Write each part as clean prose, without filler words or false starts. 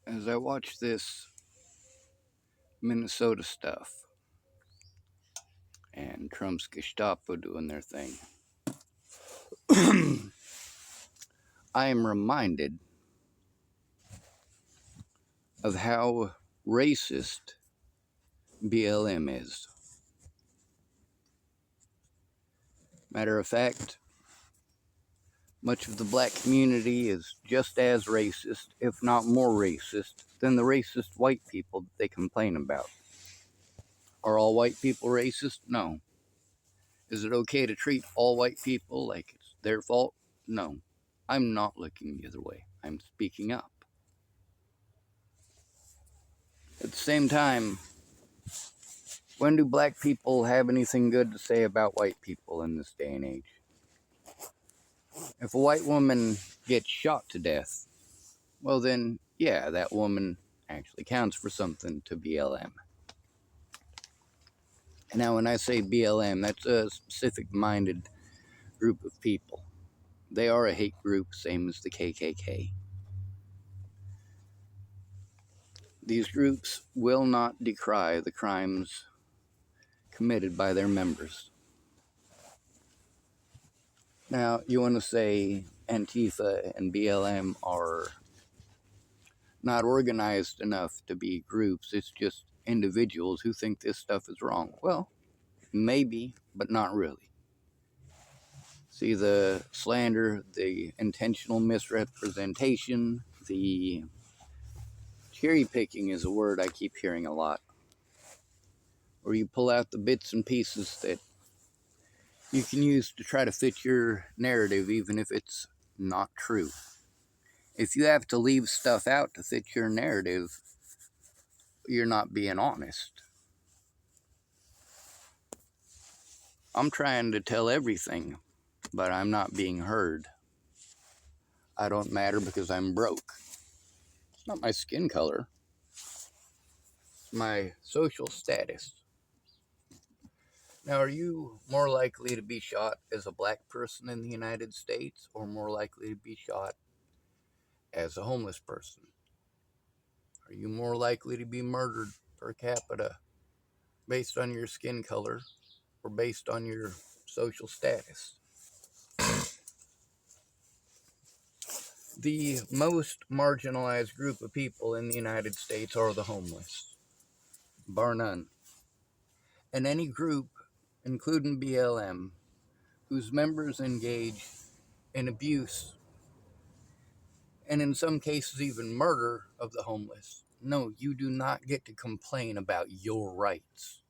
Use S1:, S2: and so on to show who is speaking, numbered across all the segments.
S1: As I watch this Minnesota stuff and Trump's Gestapo doing their thing, I am reminded of how racist BLM is. Matter of fact, much of the black community is just as racist, if not more racist, than the racist white people that they complain about. Are all white people racist? No. Is it okay to treat all white people like it's their fault? No. I'm not looking the other way. I'm speaking up. At the same time, when do black people have anything good to say about white people in this day and age? If a white woman gets shot to death, well then, yeah, that woman actually counts for something to BLM. And now when I say BLM, that's a specific minded group of people. They are a hate group, same as the KKK. These groups will not decry the crimes committed by their members. Now, you want to say Antifa and BLM are not organized enough to be groups, it's just individuals who think this stuff is wrong. Well, maybe, but not really. See, the slander, the intentional misrepresentation, the cherry picking is a word I keep hearing a lot, where you pull out the bits and pieces that you can use to try to fit your narrative, even if it's not true. If you have to leave stuff out to fit your narrative, you're not being honest. I'm trying to tell everything, but I'm not being heard. I don't matter because I'm broke. It's not my skin color, it's my social status. Now, are you more likely to be shot as a black person in the United States or more likely to be shot as a homeless person? Are you more likely to be murdered per capita based on your skin color or based on your social status? The most marginalized group of people in the United States are the homeless, bar none. And any group, including BLM, whose members engage in abuse and in some cases even murder of the homeless, no, you do not get to complain about your rights.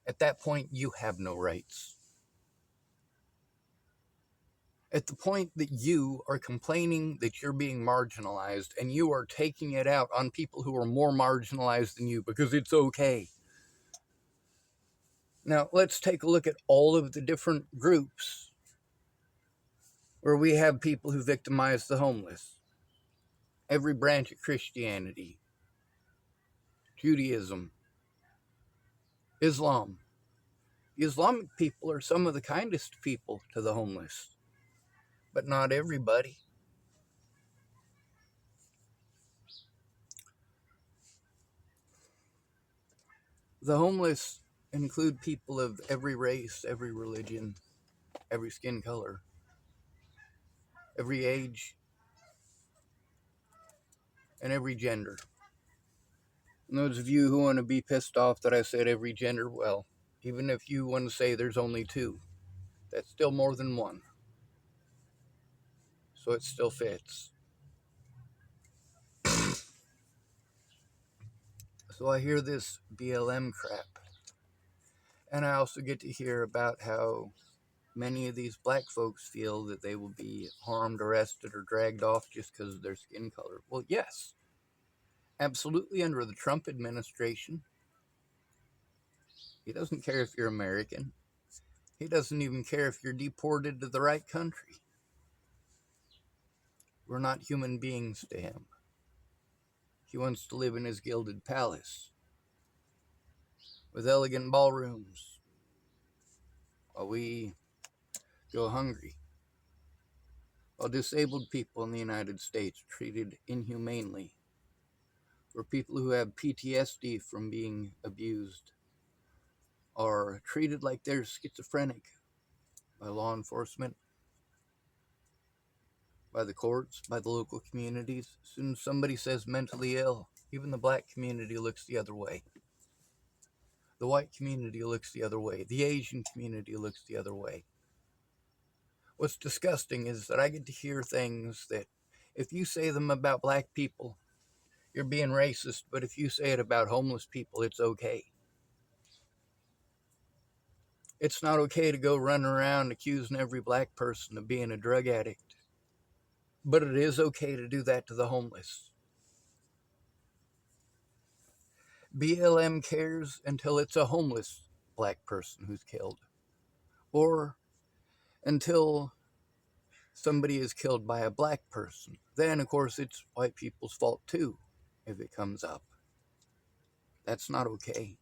S1: At that point, you have no rights. At the point that you are complaining that you're being marginalized and you are taking it out on people who are more marginalized than you because it's okay. Now, let's take a look at all of the different groups where we have people who victimize the homeless. Every branch of Christianity, Judaism, Islam. The Islamic people are some of the kindest people to the homeless, but not everybody. The homeless include people of every race, every religion, every skin color, every age, and every gender. And those of you who want to be pissed off that I said every gender, well, even if you want to say there's only two, that's still more than one. So it still fits. So I hear this BLM crap. And I also get to hear about how many of these black folks feel that they will be harmed, arrested, or dragged off just because of their skin color. Well, yes, absolutely. Under the Trump administration, he doesn't care if you're American. He doesn't even care if you're deported to the right country. We're not human beings to him. He wants to live in his gilded palace with elegant ballrooms while we go hungry. While disabled people in the United States are treated inhumanely where people who have PTSD from being abused are treated like they're schizophrenic by law enforcement, by the courts, by the local communities. As soon as somebody says mentally ill, even the black community looks the other way. The white community looks the other way. The Asian community looks the other way. What's disgusting is that I get to hear things that if you say them about black people, you're being racist, but if you say it about homeless people, it's okay. It's not okay to go running around accusing every black person of being a drug addict, but it is okay to do that to the homeless. BLM cares until it's a homeless black person who's killed, or until somebody is killed by a black person. Then, of course, it's white people's fault too if it comes up. That's not okay.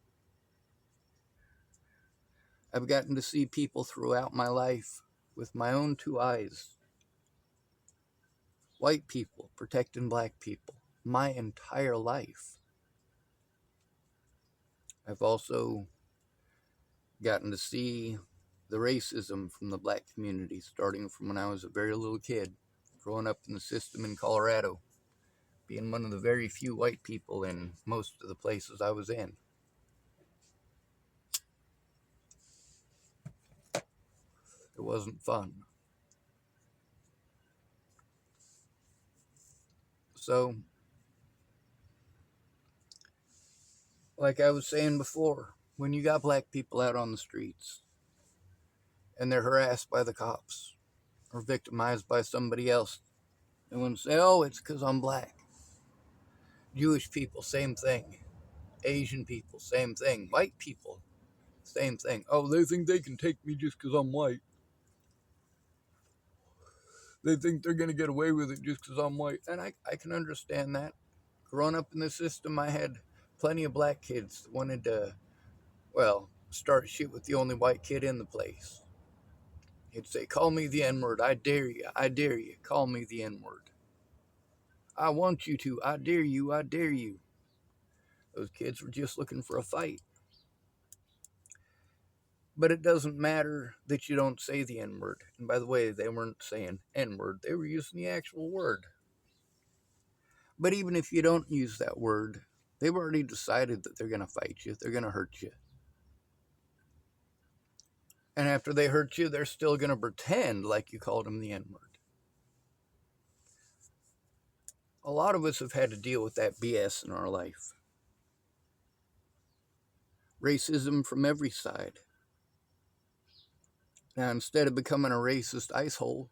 S1: I've gotten to see people throughout my life with my own two eyes. White people protecting black people my entire life. I've also gotten to see the racism from the black community starting from when I was a very little kid, growing up in the system in Colorado, being one of the very few white people in most of the places I was in. It wasn't fun. So, like I was saying before, when you got black people out on the streets and they're harassed by the cops or victimized by somebody else, they wouldn't say, oh, it's because I'm black. Jewish people, same thing. Asian people, same thing. White people, same thing. Oh, they think they can take me just because I'm white. They think they're going to get away with it just because I'm white. And I can understand that. Growing up in the system, I had plenty of black kids that wanted to, well, start shit with the only white kid in the place. He'd say, call me the N-word. I dare you. I dare you. Call me the N-word. I want you to. I dare you. I dare you. Those kids were just looking for a fight. But it doesn't matter that you don't say the N-word. And by the way, they weren't saying N-word. They were using the actual word. But even if you don't use that word, they've already decided that they're going to fight you. They're going to hurt you. And after they hurt you, they're still going to pretend like you called them the N-word. A lot of us have had to deal with that BS in our life. Racism from every side. Now, instead of becoming a racist ice hole,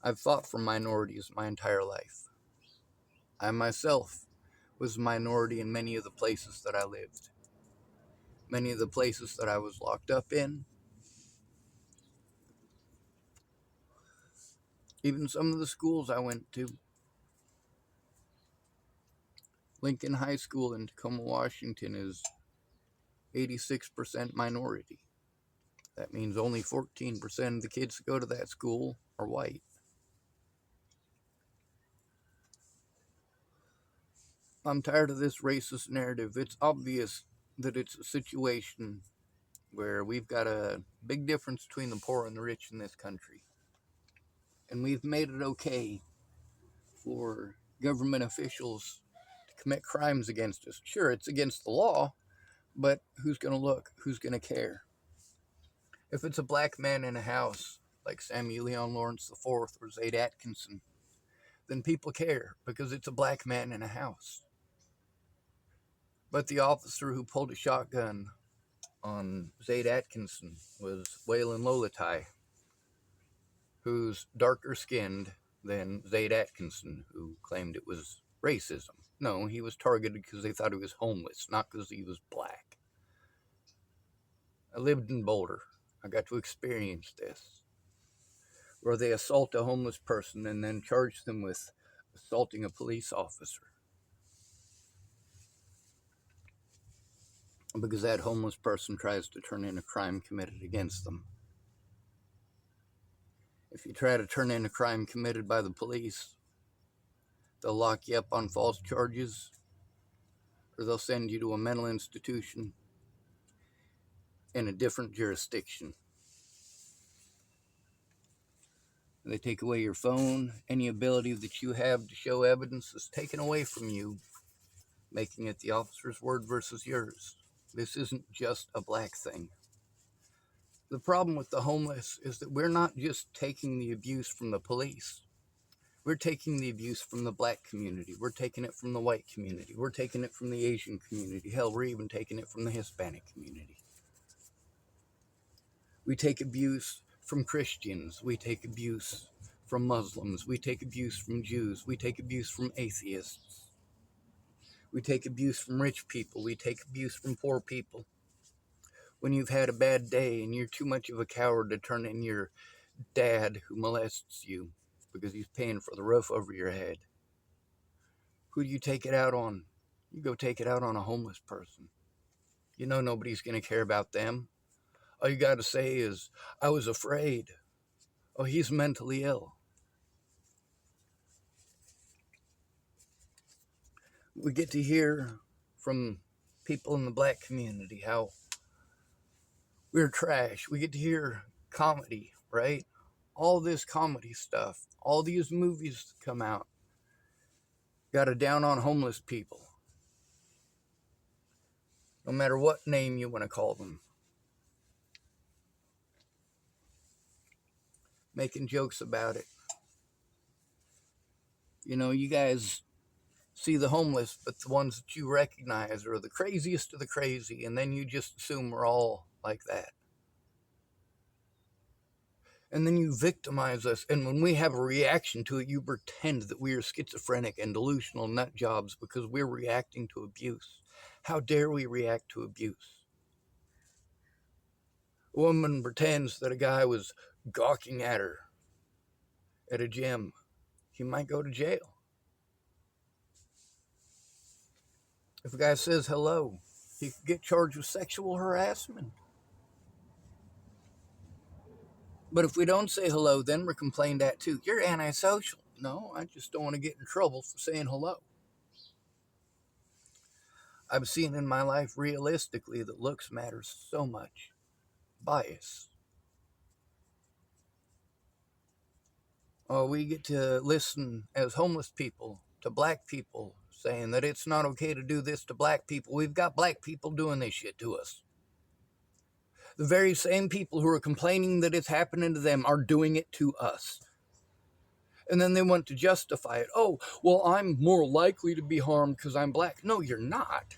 S1: I've fought for minorities my entire life. I myself was a minority in many of the places that I lived. Many of the places that I was locked up in. Even some of the schools I went to. Lincoln High School in Tacoma, Washington is 86% minority. That means only 14% of the kids that go to that school are white. I'm tired of this racist narrative. It's obvious that it's a situation where we've got a big difference between the poor and the rich in this country. And we've made it okay for government officials to commit crimes against us. Sure, it's against the law, but who's going to look? Who's going to care? If it's a black man in a house, like Samuel Leon Lawrence IV or Zaid Atkinson, then people care because it's a black man in a house. But the officer who pulled a shotgun on Zaid Atkinson was Waylon Lolatai, who's darker skinned than Zaid Atkinson, who claimed it was racism. No, he was targeted because they thought he was homeless, not because he was black. I lived in Boulder. I got to experience this, where they assault a homeless person and then charge them with assaulting a police officer. Because that homeless person tries to turn in a crime committed against them. If you try to turn in a crime committed by the police, They'll lock you up on false charges, or they'll send you to a mental institution in a different jurisdiction. They take away your phone. Any ability that you have to show evidence is taken away from you, making it the officer's word versus yours. This isn't just a black thing. The problem with the homeless is that we're not just taking the abuse from the police. We're taking the abuse from the black community. We're taking it from the white community. We're taking it from the Asian community. Hell, we're even taking it from the Hispanic community. We take abuse from Christians. We take abuse from Muslims. We take abuse from Jews. We take abuse from atheists. We take abuse from rich people. We take abuse from poor people. When you've had a bad day and you're too much of a coward to turn in your dad who molests you because he's paying for the roof over your head, who do you take it out on? You go take it out on a homeless person. You know nobody's going to care about them. All you got to say is, I was afraid. Oh, he's mentally ill. We get to hear from people in the black community how we're trash. We get to hear comedy, right? All this comedy stuff, all these movies that come out, got a down on homeless people, no matter what name you want to call them. Making jokes about it. You know, you guys see the homeless, but the ones that you recognize are the craziest of the crazy, and then you just assume we're all like that. And then you victimize us, and when we have a reaction to it, you pretend that we are schizophrenic and delusional nut jobs because we're reacting to abuse. How dare we react to abuse? A woman pretends that a guy was gawking at her at a gym. He might go to jail. If a guy says hello, he could get charged with sexual harassment. But if we don't say hello, then we're complained at too. You're antisocial. No, I just don't want to get in trouble for saying hello. I've seen in my life realistically that looks matter so much. Bias. Oh, we get to listen as homeless people to black people saying that it's not okay to do this to black people. We've got black people doing this shit to us. The very same people who are complaining that it's happening to them are doing it to us. And then they want to justify it. Oh, well, I'm more likely to be harmed because I'm black. No, you're not.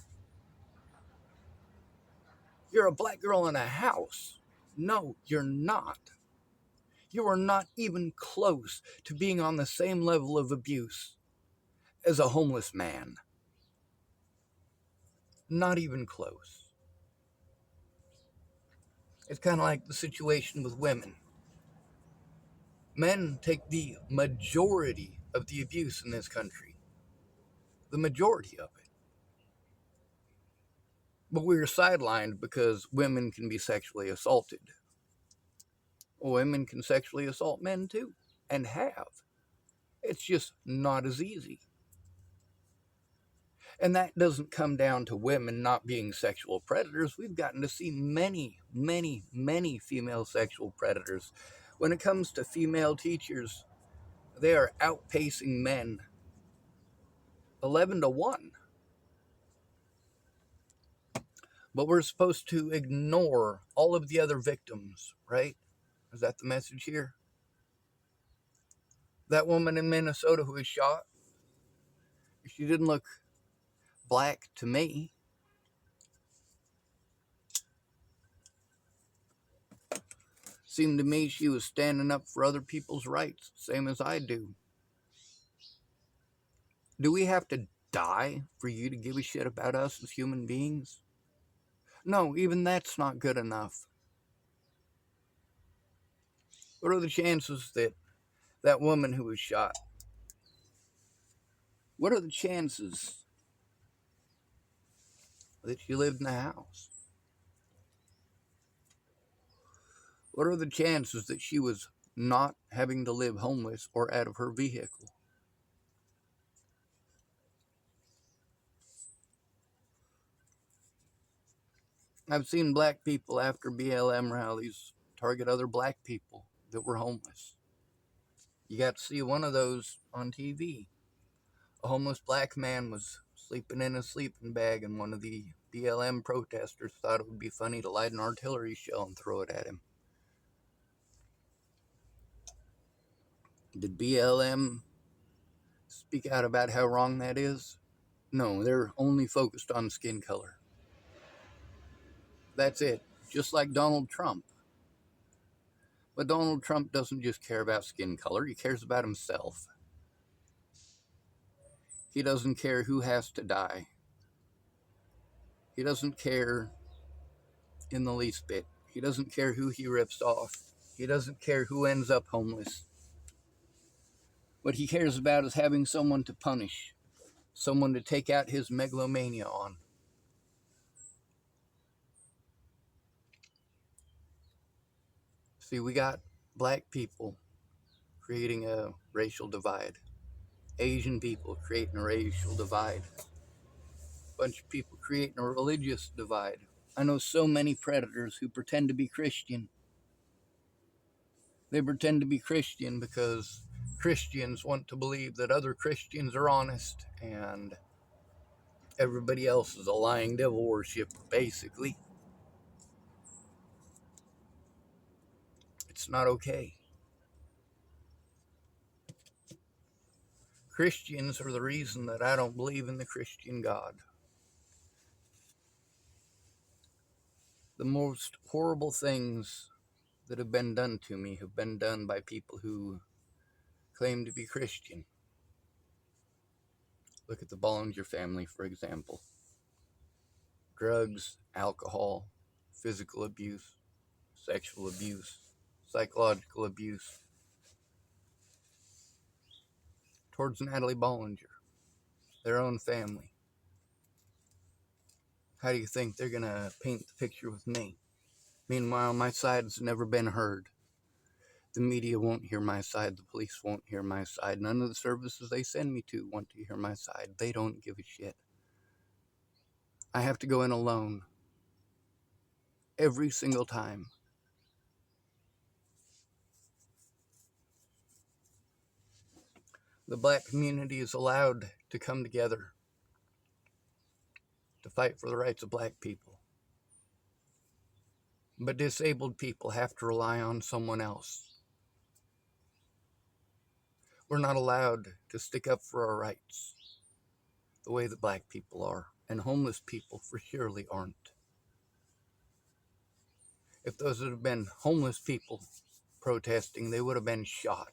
S1: You're a black girl in a house. No, you're not. You are not even close to being on the same level of abuse as a homeless man. Not even close. It's kind of like the situation with women. Men take the majority of the abuse in this country. The majority of it. But we're sidelined because women can be sexually assaulted. Women can sexually assault men too, and have. It's just not as easy. And that doesn't come down to women not being sexual predators. We've gotten to see many, many, many female sexual predators. When it comes to female teachers, they are outpacing men 11 to 1. But we're supposed to ignore all of the other victims, right? Is that the message here? That woman in Minnesota who was shot, she didn't look black to me. Seemed to me she was standing up for other people's rights, same as I do. Do we have to die for you to give a shit about us as human beings? No, even that's not good enough. What are the chances that that woman who was shot, what are the chances that she lived in a house? What are the chances that she was not having to live homeless or out of her vehicle? I've seen black people after BLM rallies target other black people that were homeless. You got to see one of those on TV. A homeless black man was sleeping in a sleeping bag, and one of the BLM protesters thought it would be funny to light an artillery shell and throw it at him. Did BLM speak out about how wrong that is? No, they're only focused on skin color. That's it. Just like Donald Trump. But Donald Trump doesn't just care about skin color, he cares about himself. He doesn't care who has to die. He doesn't care in the least bit. He doesn't care who he rips off. He doesn't care who ends up homeless. What he cares about is having someone to punish, someone to take out his megalomania on. See, we got black people creating a racial divide, Asian people creating a racial divide, a bunch of people creating a religious divide. I know so many predators who pretend to be Christian. They pretend to be Christian because Christians want to believe that other Christians are honest and everybody else is a lying devil worshiper, basically. It's not okay. Christians are the reason that I don't believe in the Christian God. The most horrible things that have been done to me have been done by people who claim to be Christian. Look at the Bollinger family, for example. Drugs, alcohol, physical abuse, sexual abuse, psychological abuse towards Natalie Bollinger, their own family. How do you think they're going to paint the picture with me? Meanwhile, my side's never been heard. The media won't hear my side. The police won't hear my side. None of the services they send me to want to hear my side. They don't give a shit. I have to go in alone every single time. The black community is allowed to come together to fight for the rights of black people. But disabled people have to rely on someone else. We're not allowed to stick up for our rights the way that black people are, and homeless people for surely aren't. If those had been homeless people protesting, they would have been shot.